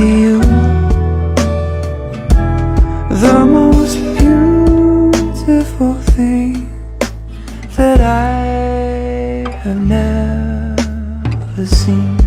see you, the most beautiful thing that I have never seen.